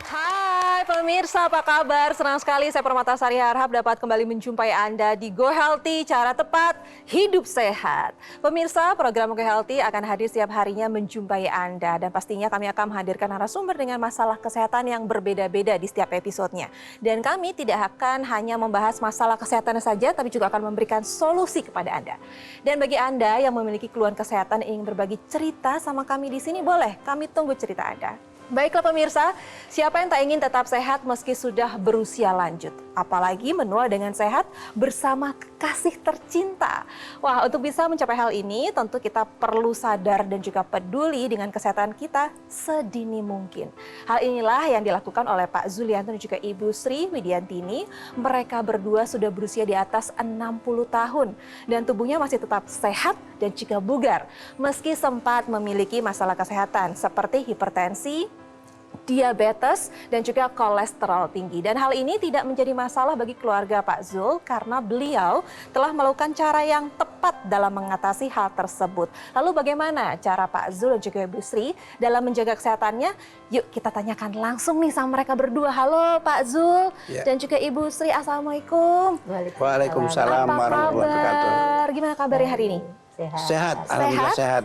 Hai pemirsa, apa kabar? Senang sekali saya Permatasari Harhab dapat kembali menjumpai Anda di Go Healthy, cara tepat hidup sehat. Pemirsa, program Go Healthy akan hadir setiap harinya menjumpai Anda. Dan pastinya kami akan menghadirkan narasumber dengan masalah kesehatan yang berbeda-beda di setiap episodenya. Dan kami tidak akan hanya membahas masalah kesehatan saja, tapi juga akan memberikan solusi kepada Anda. Dan bagi Anda yang memiliki keluhan kesehatan ingin berbagi cerita sama kami di sini, boleh. Kami tunggu cerita Anda. Baiklah pemirsa, siapa yang tak ingin tetap sehat meski sudah berusia lanjut? Apalagi menua dengan sehat bersama kekasih tercinta. Wah, untuk bisa mencapai hal ini tentu kita perlu sadar dan juga peduli dengan kesehatan kita sedini mungkin. Hal inilah yang dilakukan oleh Pak Zulianto dan juga Ibu Sri Widiantini. Mereka berdua sudah berusia di atas 60 tahun dan tubuhnya masih tetap sehat dan juga bugar. Meski sempat memiliki masalah kesehatan seperti hipertensi, diabetes, dan juga kolesterol tinggi. Dan hal ini tidak menjadi masalah bagi keluarga Pak Zul karena beliau telah melakukan cara yang tepat dalam mengatasi hal tersebut. Lalu bagaimana cara Pak Zul dan juga Ibu Sri dalam menjaga kesehatannya? Yuk kita tanyakan langsung nih sama mereka berdua. Halo Pak Zul dan juga Ibu Sri, Assalamualaikum. Waalaikumsalam warahmatullahi wabarakatuh. Gimana kabarnya hari ini? Sehat, alhamdulillah sehat.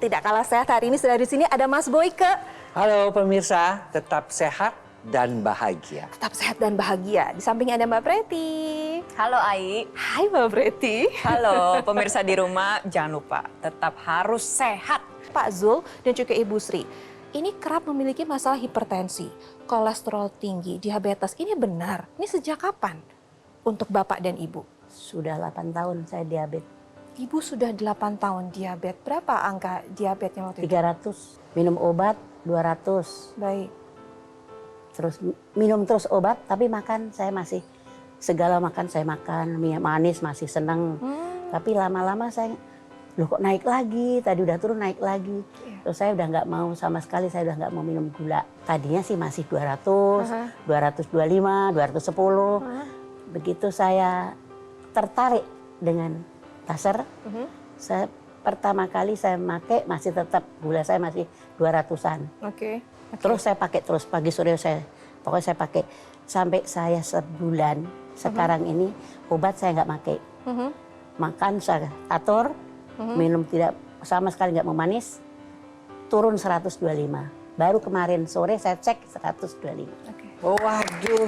Tidak kalah sehat hari ini sudah di sini ada Mas Boyke. Halo pemirsa, tetap sehat dan bahagia. Tetap sehat dan bahagia. Di samping ada Mbak Preti. Halo Ai. Hai Mbak Preti. Halo pemirsa di rumah, jangan lupa tetap harus sehat. Pak Zul dan juga Ibu Sri, ini kerap memiliki masalah hipertensi, kolesterol tinggi, diabetes. Ini benar? Ini sejak kapan untuk Bapak dan Ibu? Sudah 8 tahun saya diabetes. Ibu sudah 8 tahun diabetes. Berapa angka diabetesnya waktu itu? 300. Minum obat 200. Baik. Terus minum terus obat, tapi makan saya masih segala makan saya makan, manis masih senang. Tapi lama-lama saya, loh kok naik lagi? Tadi udah turun naik lagi. Terus saya udah nggak mau sama sekali, saya udah nggak mau minum gula. Tadinya sih masih 200, 225, 210. Begitu saya tertarik dengan Taser, saya pertama kali saya pakai masih tetap gula saya masih 200-an. Oke. Terus saya pakai terus pagi sore pokoknya saya pakai sampai saya sebulan. Sekarang ini obat saya nggak pakai. Makan saya atur, minum tidak sama sekali nggak mau manis, turun 125. Baru kemarin sore saya cek 125. Oh, waduh.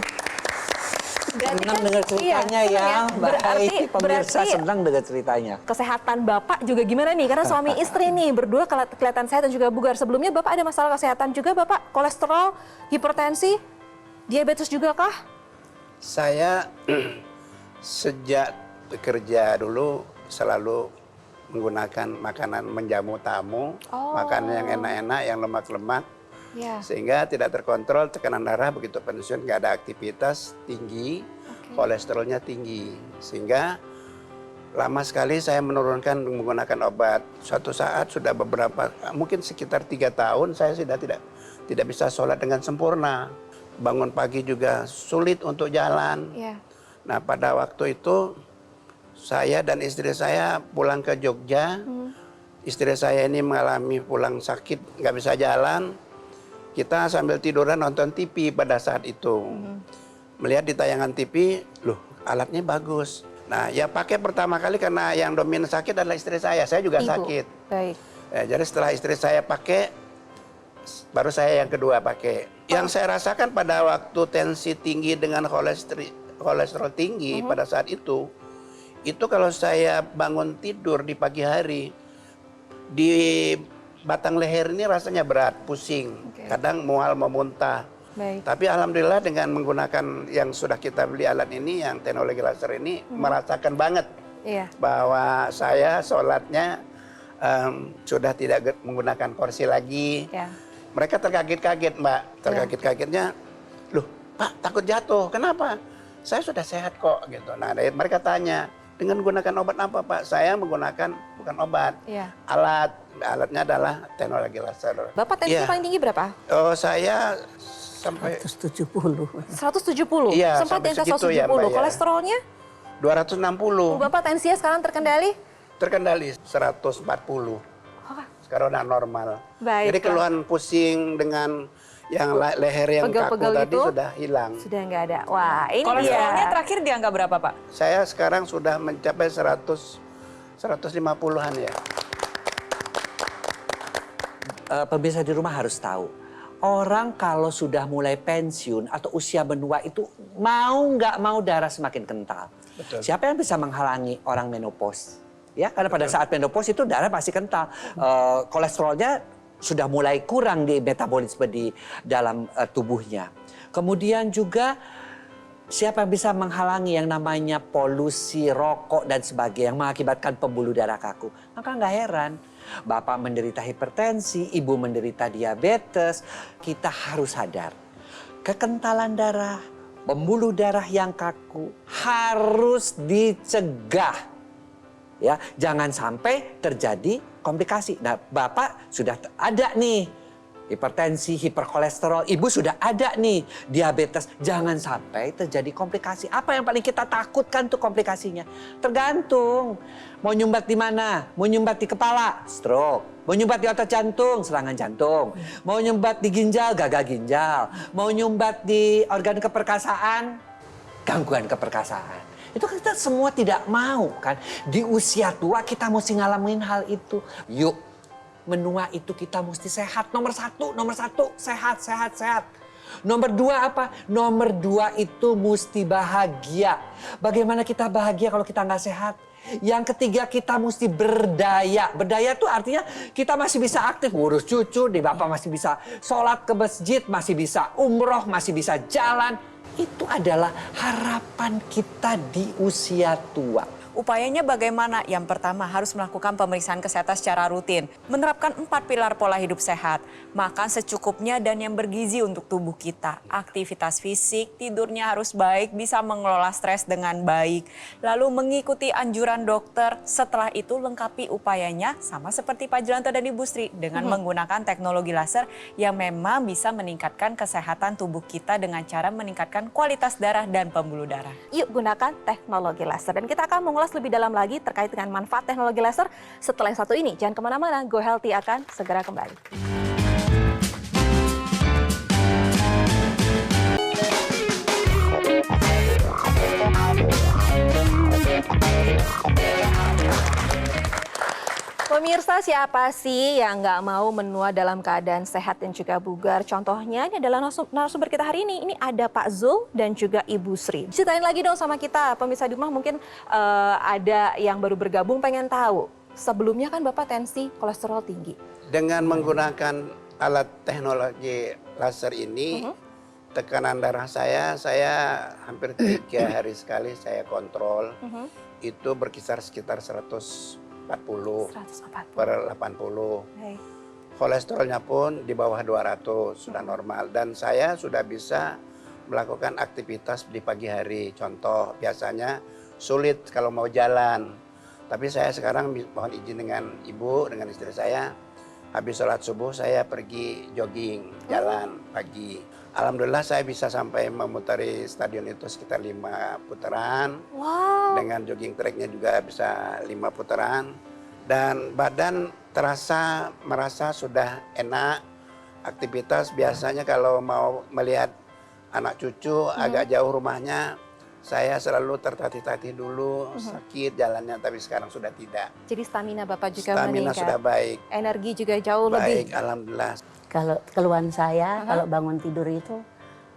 Senang dengar ceritanya Berarti pemirsa senang dengar ceritanya. Kesehatan Bapak juga gimana nih? Karena suami istri nih berdua kelihatan sehat dan juga bugar. Sebelumnya Bapak ada masalah kesehatan juga Bapak? Kolesterol, hipertensi, diabetes juga kah? Saya sejak bekerja dulu selalu menggunakan makanan menjamu tamu, makanan yang enak-enak, yang lemak-lemak. Sehingga tidak terkontrol tekanan darah begitu pensiun, nggak ada aktivitas tinggi, kolesterolnya tinggi. Sehingga lama sekali saya menurunkan menggunakan obat. Suatu saat sudah beberapa, mungkin sekitar 3 tahun saya sudah tidak bisa sholat dengan sempurna. Bangun pagi juga sulit untuk jalan. Nah pada waktu itu saya dan istri saya pulang ke Jogja. Istri saya ini mengalami pulang sakit, nggak bisa jalan. Kita sambil tiduran nonton TV pada saat itu. Melihat di tayangan TV, loh alatnya bagus. Nah ya pakai pertama kali karena yang dominan sakit adalah istri saya juga sakit. Baik. Jadi setelah istri saya pakai, baru saya yang kedua pakai. Yang saya rasakan pada waktu tensi tinggi dengan kolesterol tinggi pada saat itu kalau saya bangun tidur di pagi hari, di batang leher ini rasanya berat, pusing, kadang mual mau muntah. Tapi alhamdulillah dengan menggunakan yang sudah kita beli alat ini, yang teknologi laser ini, merasakan banget bahwa saya sholatnya sudah tidak menggunakan kursi lagi. Mereka terkaget-kaget Mbak, terkaget-kagetnya, loh Pak takut jatuh, kenapa? Saya sudah sehat kok gitu. Nah mereka tanya, dengan menggunakan obat apa Pak? Saya menggunakan bukan obat, alatnya adalah teknologi laser. Bapak tensi paling tinggi berapa? Oh saya sampai 170. 170? Iya, sempat di angka 170. segitu ya, Mbak, ya. Kolesterolnya? 260. Bapak tensinya sekarang terkendali? Terkendali 140. Sekarang udah normal. Baik, Jadi Pak. keluhan pusing dengan yang leher yang kaku Pegel-pegel tadi itu sudah hilang. Sudah nggak ada. Wah, ini Kolesterolnya dia. terakhir di angka berapa, Pak? Saya sekarang sudah mencapai 150-an ya. Pemirsa di rumah harus tahu, orang kalau sudah mulai pensiun atau usia menua itu mau nggak mau darah semakin kental. Betul. Siapa yang bisa menghalangi orang menopause? Ya, karena pada saat menopause itu darah pasti kental. Kolesterolnya sudah mulai kurang di metabolisme di dalam tubuhnya. Kemudian juga siapa yang bisa menghalangi yang namanya polusi, rokok dan sebagainya yang mengakibatkan pembuluh darah kaku? Maka nggak heran. Bapak menderita hipertensi, ibu menderita diabetes. Kita harus sadar, kekentalan darah, pembuluh darah yang kaku harus dicegah. Ya, jangan sampai terjadi komplikasi. Nah, Bapak sudah ada nih hipertensi, hiperkolesterol, ibu sudah ada nih diabetes. Jangan sampai terjadi komplikasi. Apa yang paling kita takutkan tuh komplikasinya? Tergantung. Mau nyumbat di mana? Mau nyumbat di kepala? Stroke. Mau nyumbat di otot jantung? Serangan jantung. Mau nyumbat di ginjal? Gagal ginjal. Mau nyumbat di organ keperkasaan? Gangguan keperkasaan. Itu kita semua tidak mau kan. Di usia tua kita mesti ngalamin hal itu. Yuk, menua itu kita mesti sehat. Nomor satu, sehat. Nomor 2 apa? Nomor 2 itu mesti bahagia. Bagaimana kita bahagia kalau kita nggak sehat? Yang ketiga kita mesti berdaya. Berdaya itu artinya kita masih bisa aktif ngurus cucu, di Bapak masih bisa sholat ke masjid, masih bisa umroh, masih bisa jalan. Itu adalah harapan kita di usia tua. Upayanya bagaimana? Yang pertama harus melakukan pemeriksaan kesehatan secara rutin. Menerapkan 4 pilar pola hidup sehat. Makan secukupnya dan yang bergizi untuk tubuh kita. Aktivitas fisik, tidurnya harus baik, bisa mengelola stres dengan baik. Lalu mengikuti anjuran dokter. Setelah itu lengkapi upayanya sama seperti Pak Jelanto dan Ibu Sri. Dengan menggunakan teknologi laser yang memang bisa meningkatkan kesehatan tubuh kita dengan cara meningkatkan kualitas darah dan pembuluh darah. Yuk gunakan teknologi laser. Dan kita akan mengulas lebih dalam lagi terkait dengan manfaat teknologi laser setelah yang satu ini. Jangan kemana-mana, Go Healthy akan segera kembali. Pemirsa, siapa sih yang nggak mau menua dalam keadaan sehat dan juga bugar? Contohnya ini adalah narasumber kita hari ini. Ini ada Pak Zul dan juga Ibu Sri. Ceritain lagi dong sama kita, pemirsa di rumah mungkin ada yang baru bergabung pengen tahu. Sebelumnya kan Bapak tensi, kolesterol tinggi. Dengan menggunakan alat teknologi laser ini, tekanan darah saya hampir 3 hari sekali saya kontrol. Itu berkisar sekitar 140 per 80. Baik. Kolesterolnya pun di bawah 200, sudah normal. Dan saya sudah bisa melakukan aktivitas di pagi hari. Contoh, biasanya sulit kalau mau jalan. Tapi saya sekarang mohon izin dengan ibu, dengan istri saya. Habis sholat subuh saya pergi jogging, jalan pagi. Alhamdulillah saya bisa sampai memutari stadion itu sekitar 5 putaran. Wow. Dengan jogging tracknya juga bisa 5 putaran. Dan badan merasa sudah enak. Aktivitas biasanya kalau mau melihat anak cucu agak jauh rumahnya, saya selalu tertatih-tatih dulu, sakit jalannya, tapi sekarang sudah tidak. Jadi stamina Bapak juga Stamina meningkat. sudah baik. Energi juga jauh lebih. Baik, alhamdulillah. Kalau keluhan saya, kalau bangun tidur itu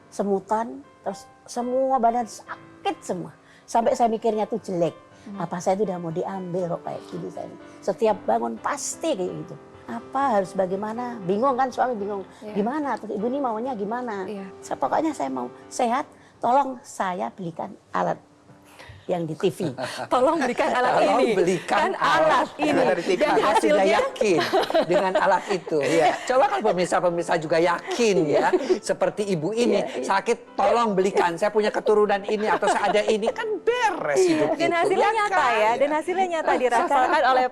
semutan, terus semua badan sakit semua. Sampai saya mikirnya tuh jelek. Apa saya tuh udah mau diambil kok kayak gini saya. Setiap bangun pasti kayak gitu. Apa harus bagaimana? Bingung kan, suami bingung. Gimana? Terus ibu ini maunya gimana? Pokoknya saya mau sehat, tolong saya belikan alat yang di TV. Tolong berikan alat Tolong ini. belikan alat ini. Dan Saya sudah hasilnya yakin dengan alat itu. Coba kalau pemirsa-pemirsa juga yakin ya, seperti ibu ini sakit, tolong belikan. Saya punya keturunan ini atau saya ada ini, kan beres hidup dan itu. hasilnya Ya nyata kan? ya. Dan hasilnya nyata dirasakan oleh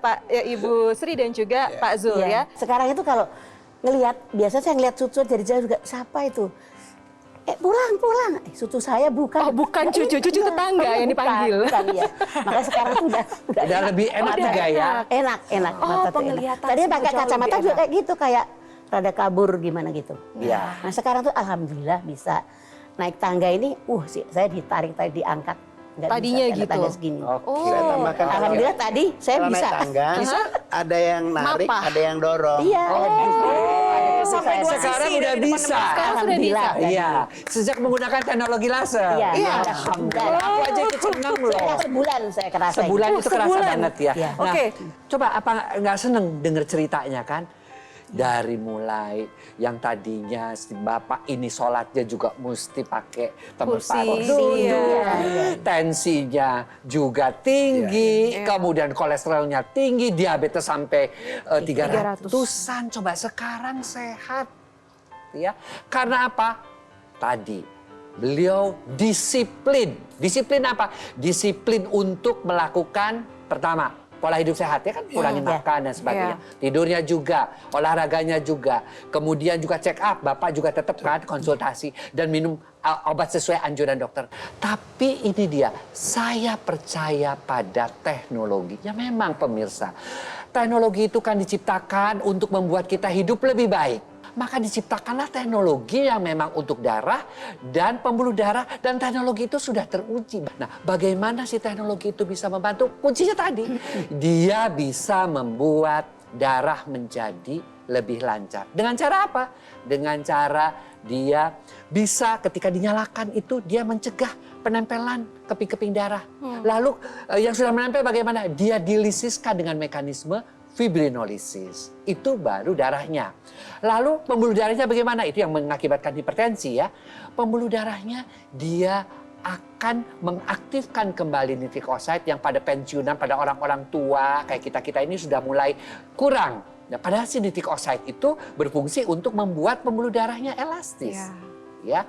Ibu Sri dan juga Pak Zul ya. Sekarang itu kalau ngelihat, biasa saya ngelihat cucu dari jauh juga, siapa itu? pulang. Cucu saya bukan. Oh, bukan cucu tetangga yang dipanggil. Bukan, ya. Makanya sekarang tuh Udah lebih enak juga ya. enak. Oh, Mata tuh penglihatan enak. Tadinya pakai jauh kacamata lebih juga enak. kayak gitu, kayak rada kabur gimana gitu. Iya. Nah sekarang tuh alhamdulillah bisa naik tangga ini, saya ditarik diangkat. Nggak Tadinya bisa, gitu? tangga segini. Oke. Saya tambahkan Alhamdulillah tadi saya kalau bisa. naik tangga, ada yang narik, Mapa. ada yang dorong. Iya. sampai dua Sekarang sisi udah dari depan bisa. depan. Sekarang sudah Alhamdulillah. bisa. Iya, sejak menggunakan teknologi laser. Iya. Alhamdulillah. Aku aja ikut senang loh. Sebulan saya kerasa. Sebulan Oh, itu kerasa sebulan. banget ya. Iya. Nah, Oke. coba apa nggak seneng denger ceritanya kan? Dari mulai yang tadinya si bapak ini sholatnya juga mesti pakai tempat Kursi, duduk, iya. tensinya juga tinggi, kemudian kolesterolnya tinggi, diabetes sampai 300-an. Coba sekarang sehat, ya. Karena apa? Tadi beliau disiplin. Disiplin apa? Disiplin untuk melakukan pertama pola hidup sehat ya kan, kurangin makan dan sebagainya. Tidurnya juga, olahraganya juga. Kemudian juga check up, Bapak juga tetap kan konsultasi dan minum obat sesuai anjuran dokter. Tapi ini dia, saya percaya pada teknologi. Ya memang pemirsa, teknologi itu kan diciptakan untuk membuat kita hidup lebih baik. Maka diciptakanlah teknologi yang memang untuk darah dan pembuluh darah, dan teknologi itu sudah teruji. Nah, bagaimana si teknologi itu bisa membantu? Kuncinya tadi, dia bisa membuat darah menjadi lebih lancar. Dengan cara apa? Dengan cara dia bisa ketika dinyalakan itu dia mencegah penempelan keping-keping darah. Lalu yang sudah menempel bagaimana? Dia dilisiskan dengan mekanisme fibrinolisis. Itu baru darahnya. Lalu pembuluh darahnya bagaimana? Itu yang mengakibatkan hipertensi ya. Pembuluh darahnya dia akan mengaktifkan kembali nitric oxide yang pada pensiunan, pada orang-orang tua kayak kita-kita ini sudah mulai kurang. Nah, padahal si nitric oxide itu berfungsi untuk membuat pembuluh darahnya elastis. Ya.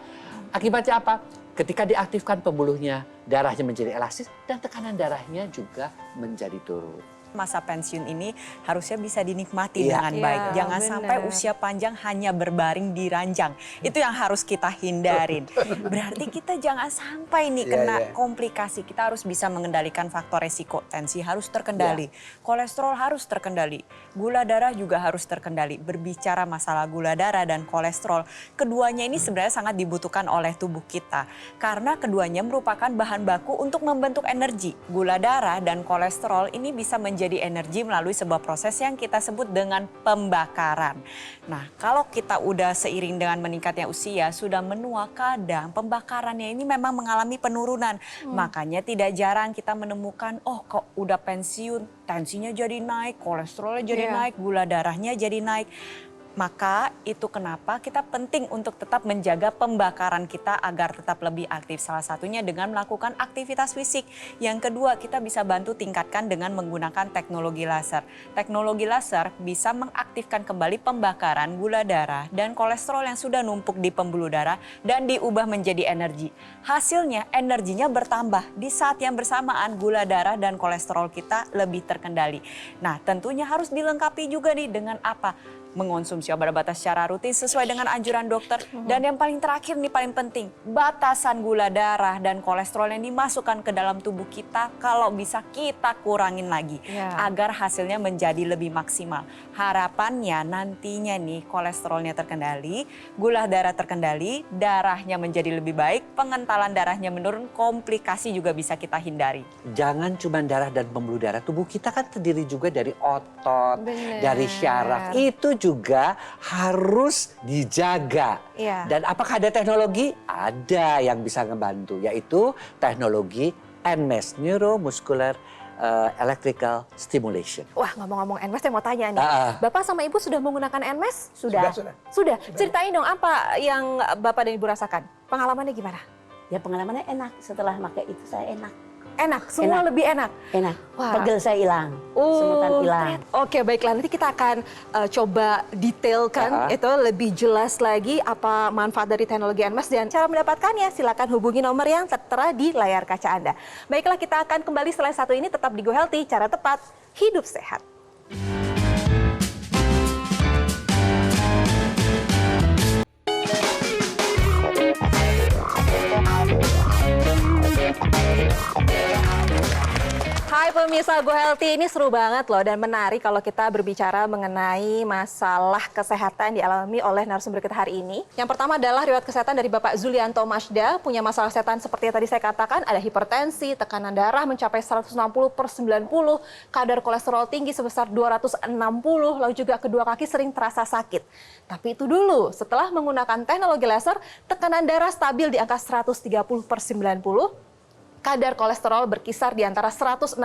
Akibatnya apa? Ketika diaktifkan pembuluhnya, darahnya menjadi elastis dan tekanan darahnya juga menjadi turun. Masa pensiun ini harusnya bisa dinikmati Iya. dengan baik. Iya, Jangan benar. sampai usia panjang hanya berbaring di ranjang. Itu yang harus kita hindarin. Berarti kita jangan sampai nih kena komplikasi. Kita harus bisa mengendalikan faktor resiko. Tensi harus terkendali. Kolesterol harus terkendali. Gula darah juga harus terkendali. Berbicara masalah gula darah dan kolesterol, keduanya ini sebenarnya sangat dibutuhkan oleh tubuh kita. Karena keduanya merupakan bahan baku untuk membentuk energi. Gula darah dan kolesterol ini bisa menjadi energi melalui sebuah proses yang kita sebut dengan pembakaran. Nah, kalau kita udah seiring dengan meningkatnya usia, sudah menua, kadang pembakarannya ini memang mengalami penurunan. Makanya tidak jarang kita menemukan, oh kok udah pensiun, tensinya jadi naik, kolesterolnya jadi naik, gula darahnya jadi naik. Maka itu kenapa kita penting untuk tetap menjaga pembakaran kita agar tetap lebih aktif. Salah satunya dengan melakukan aktivitas fisik. Yang kedua, kita bisa bantu tingkatkan dengan menggunakan teknologi laser. Teknologi laser bisa mengaktifkan kembali pembakaran gula darah dan kolesterol yang sudah numpuk di pembuluh darah dan diubah menjadi energi. Hasilnya energinya bertambah. Di saat yang bersamaan gula darah dan kolesterol kita lebih terkendali. Nah, tentunya harus dilengkapi juga nih dengan apa? Mengonsumsi obat-obatan secara rutin sesuai dengan anjuran dokter. Dan yang paling terakhir nih paling penting, batasan gula darah dan kolesterol yang dimasukkan ke dalam tubuh kita kalau bisa kita kurangin lagi agar hasilnya menjadi lebih maksimal. Harapannya nantinya nih kolesterolnya terkendali, gula darah terkendali, darahnya menjadi lebih baik, pengentalan darahnya menurun, komplikasi juga bisa kita hindari. Jangan cuma darah dan pembuluh darah, tubuh kita kan terdiri juga dari otot, Bener. dari syaraf. Itu juga harus dijaga. Iya. Dan apakah ada teknologi? Ada yang bisa ngebantu, yaitu teknologi NMES, Neuromuscular Electrical Stimulation. Wah, ngomong-ngomong NMES saya mau tanya nih. Bapak sama Ibu sudah menggunakan NMES? Sudah. Sudah. Ceritain dong apa yang Bapak dan Ibu rasakan. Pengalamannya gimana? Ya pengalamannya enak, setelah pakai itu saya enak. Enak, semua Enak. lebih enak. Enak, Wah. pegel saya hilang, semutan hilang. Oke, baiklah. Nanti kita akan coba detailkan itu lebih jelas lagi apa manfaat dari teknologi NMES dan cara mendapatkannya. Silakan hubungi nomor yang tertera di layar kaca Anda. Baiklah, kita akan kembali setelah satu ini tetap di Go Healthy, cara tepat hidup sehat. Hai pemirsa Go Healthy, ini seru banget loh dan menarik kalau kita berbicara mengenai masalah kesehatan dialami oleh narasumber kita hari ini. Yang pertama adalah riwayat kesehatan dari Bapak Zulianto Masda, punya masalah kesehatan seperti yang tadi saya katakan, ada hipertensi, tekanan darah mencapai 160/90, kadar kolesterol tinggi sebesar 260, lalu juga kedua kaki sering terasa sakit. Tapi itu dulu, setelah menggunakan teknologi laser, tekanan darah stabil di angka 130/90, kadar kolesterol berkisar di antara 160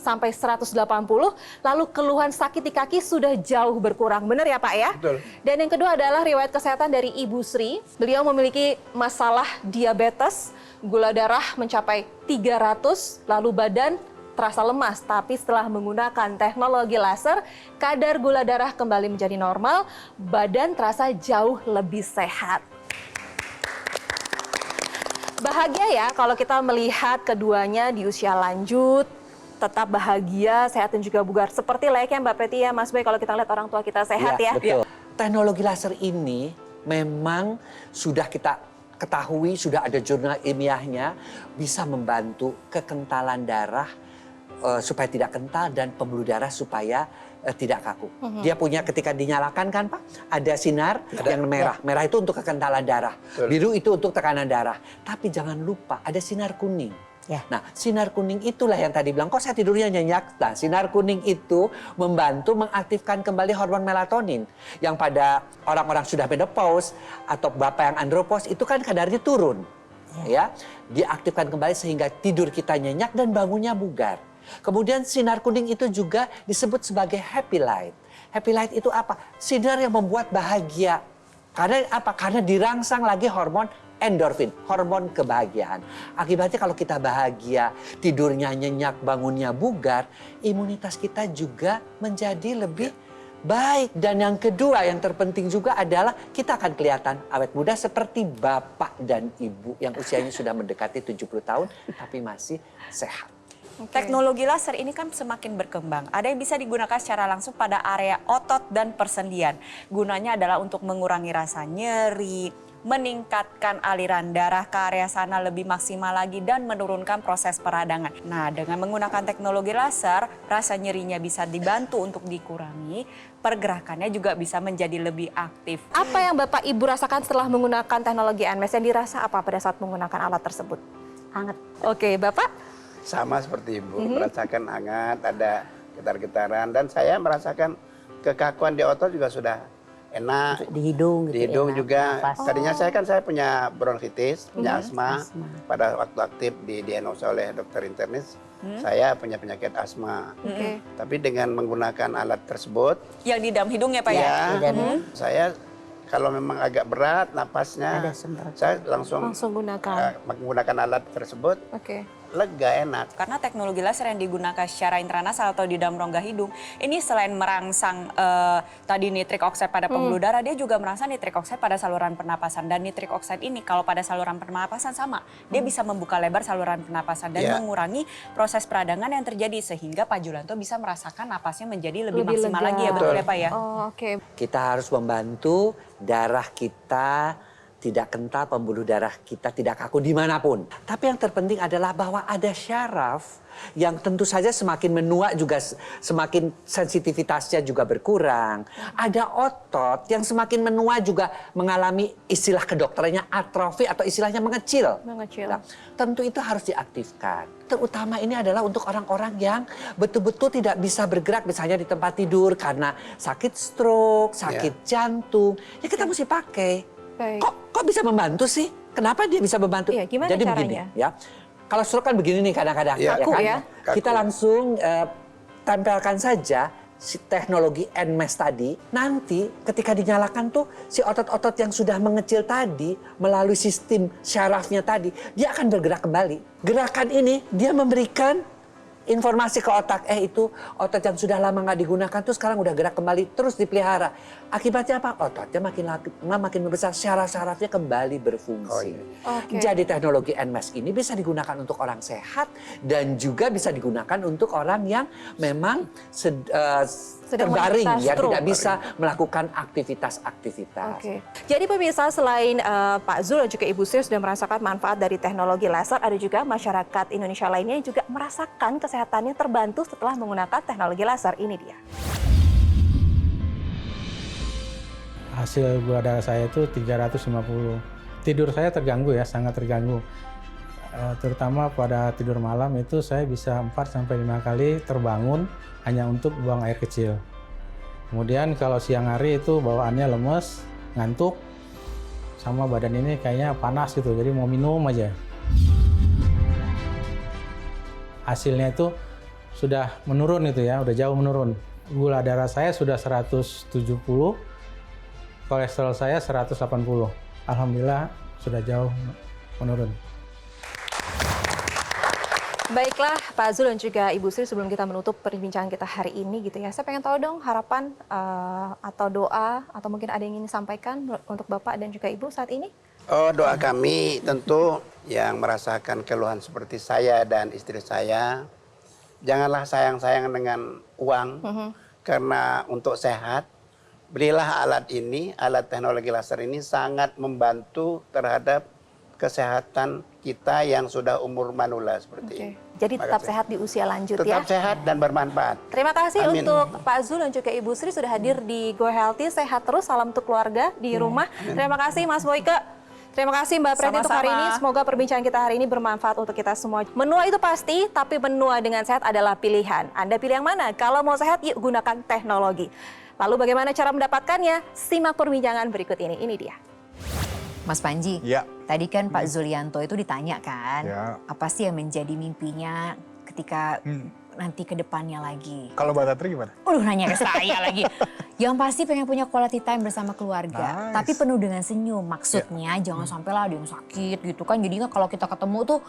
sampai 180, lalu keluhan sakit di kaki sudah jauh berkurang. Benar ya Pak ya? Betul. Dan yang kedua adalah riwayat kesehatan dari Ibu Sri. Beliau memiliki masalah diabetes, gula darah mencapai 300, lalu badan terasa lemas. Tapi setelah menggunakan teknologi laser, kadar gula darah kembali menjadi normal, badan terasa jauh lebih sehat. Bahagia ya kalau kita melihat keduanya di usia lanjut, tetap bahagia, sehat dan juga bugar. Seperti layaknya Mbak Preti ya, Mas Boy, kalau kita lihat orang tua kita sehat ya. Betul. Teknologi laser ini memang sudah kita ketahui, sudah ada jurnal ilmiahnya, bisa membantu kekentalan darah supaya tidak kental dan pembuluh darah supaya tidak kaku. Dia punya ketika dinyalakan kan Pak, ada sinar yang merah. Merah itu untuk kekentalan darah. Betul. Biru itu untuk tekanan darah. Tapi jangan lupa ada sinar kuning. Ya. Nah, sinar kuning itulah yang tadi bilang, kok saya tidurnya nyenyak? Nah, sinar kuning itu membantu mengaktifkan kembali hormon melatonin. Yang pada orang-orang sudah menopause atau bapak yang andropause itu kan kadarnya turun. Ya, diaktifkan kembali sehingga tidur kita nyenyak dan bangunnya bugar. Kemudian sinar kuning itu juga disebut sebagai happy light. Happy light itu apa? Sinar yang membuat bahagia. Karena apa? Karena dirangsang lagi hormon endorfin, hormon kebahagiaan. Akibatnya kalau kita bahagia, tidurnya nyenyak, bangunnya bugar, imunitas kita juga menjadi lebih baik. Dan yang kedua, yang terpenting juga adalah kita akan kelihatan awet muda seperti bapak dan ibu yang usianya sudah mendekati 70 tahun tapi masih sehat. Teknologi laser ini kan semakin berkembang. Ada yang bisa digunakan secara langsung pada area otot dan persendian. Gunanya adalah untuk mengurangi rasa nyeri, meningkatkan aliran darah ke area sana lebih maksimal lagi dan menurunkan proses peradangan. Nah, dengan menggunakan teknologi laser, rasa nyerinya bisa dibantu untuk dikurangi, pergerakannya juga bisa menjadi lebih aktif. Apa yang Bapak Ibu rasakan setelah menggunakan teknologi NMS? Yang dirasa apa pada saat menggunakan alat tersebut? Hangat. Oke, Bapak? Sama seperti Ibu, merasakan hangat, ada getar-getaran. Dan saya merasakan kekakuan di otot juga sudah enak. Di hidung gitu. Di hidung enak, juga. nafas. Tadinya saya punya bronkitis, punya asma. Pada waktu aktif didiagnosa oleh dokter internis, saya punya penyakit asma. Oke. Tapi dengan menggunakan alat tersebut, Yang di dalam hidung ya Pak ya? ya, saya kalau memang agak berat napasnya, Ada semprot. saya langsung gunakan. menggunakan alat tersebut, Oke. lega, enak. Karena teknologi laser yang digunakan secara intranasal atau di dalam rongga hidung, ini selain merangsang tadi nitrik oxide pada pembuluh darah, dia juga merangsang nitrik oxide pada saluran pernapasan. Dan nitrik oxide ini kalau pada saluran pernapasan sama, dia bisa membuka lebar saluran pernapasan dan mengurangi proses peradangan yang terjadi sehingga Pak Julianto bisa merasakan napasnya menjadi lebih maksimal lega. lagi ya, betul ya Pak ya? Oh, oke. Kita harus membantu darah kita tidak kental, pembuluh darah kita tidak kaku dimanapun. Tapi yang terpenting adalah bahwa ada syaraf yang tentu saja semakin menua juga semakin sensitivitasnya juga berkurang. Ada otot yang semakin menua juga mengalami istilah kedokterannya atrofi atau istilahnya mengecil. Mengecil. Nah, tentu itu harus diaktifkan. Terutama ini adalah untuk orang-orang yang betul-betul tidak bisa bergerak misalnya di tempat tidur karena sakit stroke, sakit jantung. Ya kita mesti pakai. Baik. Kok bisa membantu sih? Kenapa dia bisa membantu? Iya, gimana Jadi caranya? begini ya. Kalau stroke kan begini nih kadang-kadang. Iya. Kaku ya. Kaku. Kita langsung tempelkan saja si teknologi NMES tadi. Nanti ketika dinyalakan tuh si otot-otot yang sudah mengecil tadi melalui sistem syarafnya tadi, dia akan bergerak kembali. Gerakan ini dia memberikan informasi ke otak, itu otot yang sudah lama nggak digunakan tuh sekarang udah gerak kembali, terus dipelihara. Akibatnya apa? Ototnya makin lama makin membesar, syaraf-syarafnya kembali berfungsi. Oke. Jadi teknologi NMAS ini bisa digunakan untuk orang sehat dan juga bisa digunakan untuk orang yang memang terbaring, menderita ya stroke. tidak bisa melakukan aktivitas-aktivitas. Oke. Jadi pemirsa, selain Pak Zul dan juga Ibu Sri sudah merasakan manfaat dari teknologi laser, ada juga masyarakat Indonesia lainnya yang juga merasakan kesehatannya terbantu setelah menggunakan teknologi laser. Ini dia. Hasil gula darah saya itu 350. Tidur saya terganggu ya, sangat terganggu. Terutama pada tidur malam itu saya bisa 4-5 kali terbangun hanya untuk buang air kecil. Kemudian kalau siang hari itu bawaannya lemes, ngantuk, sama badan ini kayaknya panas gitu, jadi mau minum aja. Hasilnya itu sudah menurun itu ya, udah jauh menurun. Gula darah saya sudah 170, kolesterol saya 180. Alhamdulillah sudah jauh menurun. Baiklah Pak Zul dan juga Ibu Sri, sebelum kita menutup perbincangan kita hari ini gitu ya, saya pengen tahu dong harapan atau doa atau mungkin ada yang ingin disampaikan untuk Bapak dan juga Ibu saat ini? Doa kami tentu yang merasakan keluhan seperti saya dan istri saya, janganlah sayang-sayang dengan uang, karena untuk sehat, belilah alat ini, alat teknologi laser ini sangat membantu terhadap kesehatan kita yang sudah umur manula seperti ini. Jadi Terima tetap kasih. sehat di usia lanjut ya. Tetap sehat dan bermanfaat. Terima kasih Amin. untuk Pak Zul dan juga Ibu Sri sudah hadir di Go Healthy. Sehat terus, salam untuk keluarga di rumah. Terima kasih Mas Boyke. Terima kasih Mbak Preti untuk hari ini. Semoga perbincangan kita hari ini bermanfaat untuk kita semua. Menua itu pasti, tapi menua dengan sehat adalah pilihan. Anda pilih yang mana? Kalau mau sehat, yuk gunakan teknologi. Lalu bagaimana cara mendapatkannya? Simak perbincangan berikut ini. Ini dia. Mas Panji, Ya. tadi kan Pak Zulianto itu ditanya kan, Ya. apa sih yang menjadi mimpinya ketika nanti ke depannya lagi? Kalau Mbak Tatri gimana? Nanya ke saya lagi. Yang pasti pengen punya quality time bersama keluarga, Nice. tapi penuh dengan senyum. Maksudnya jangan sampai lah ada yang sakit gitu kan. Jadinya kalau kita ketemu tuh,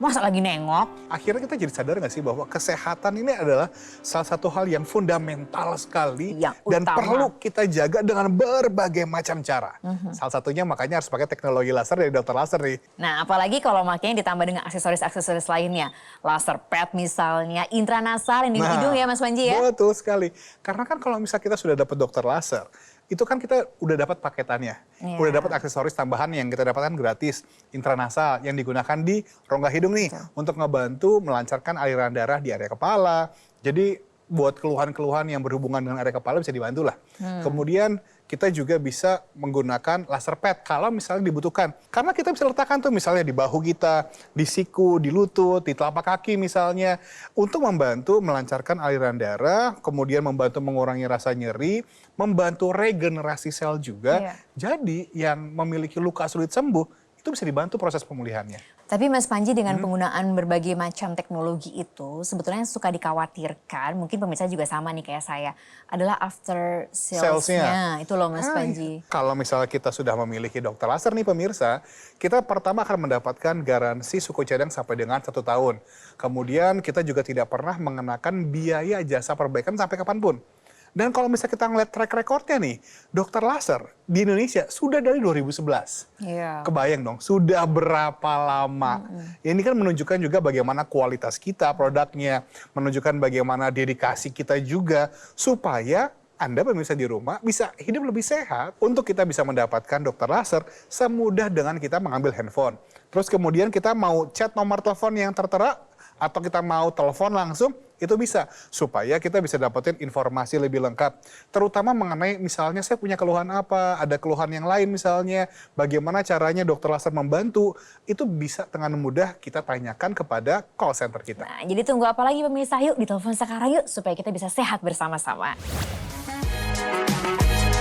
masa lagi nengok. Akhirnya kita jadi sadar nggak sih bahwa kesehatan ini adalah salah satu hal yang fundamental sekali Yang dan utama. perlu kita jaga dengan berbagai macam cara. Salah satunya makanya harus pakai teknologi laser dari dokter laser nih. Nah, apalagi kalau makanya ditambah dengan aksesoris-aksesoris lainnya. Laser pad misalnya, intranasal yang di hidung ya Mas Panji ya? Betul sekali. Karena kan kalau misalnya kita sudah dapat dokter laser, itu kan kita udah dapat paketannya. Iya. Udah dapat aksesoris tambahan yang kita dapatkan gratis. Intranasal yang digunakan di rongga hidung nih. Untuk ngebantu melancarkan aliran darah di area kepala. Jadi buat keluhan-keluhan yang berhubungan dengan area kepala bisa dibantu lah. Kemudian kita juga bisa menggunakan laser pad kalau misalnya dibutuhkan. Karena kita bisa letakkan tuh misalnya di bahu kita, di siku, di lutut, di telapak kaki misalnya. Untuk membantu melancarkan aliran darah, kemudian membantu mengurangi rasa nyeri, membantu regenerasi sel juga. Iya. Jadi yang memiliki luka sulit sembuh, itu bisa dibantu proses pemulihannya. Tapi Mas Panji dengan penggunaan berbagai macam teknologi itu sebetulnya suka dikhawatirkan, mungkin pemirsa juga sama nih kayak saya, adalah after salesnya. Itu loh Mas Panji. Kalau misalnya kita sudah memiliki dokter laser nih pemirsa, kita pertama akan mendapatkan garansi suku cadang sampai dengan 1 tahun. Kemudian kita juga tidak pernah mengenakan biaya jasa perbaikan sampai kapanpun. Dan kalau misalnya kita ngeliat track recordnya nih, dokter laser di Indonesia sudah dari 2011. Iya. Kebayang dong, sudah berapa lama. Ini kan menunjukkan juga bagaimana kualitas kita, produknya, menunjukkan bagaimana dedikasi kita juga, supaya Anda pemirsa di rumah bisa hidup lebih sehat. Untuk kita bisa mendapatkan dokter laser semudah dengan kita mengambil handphone. Terus kemudian kita mau chat nomor telepon yang tertera, atau kita mau telepon langsung, itu bisa. Supaya kita bisa dapetin informasi lebih lengkap. Terutama mengenai misalnya saya punya keluhan apa, ada keluhan yang lain misalnya, bagaimana caranya dokter laser membantu, itu bisa dengan mudah kita tanyakan kepada call center kita. Nah, jadi tunggu apa lagi pemirsa? Yuk ditelepon sekarang yuk supaya kita bisa sehat bersama-sama.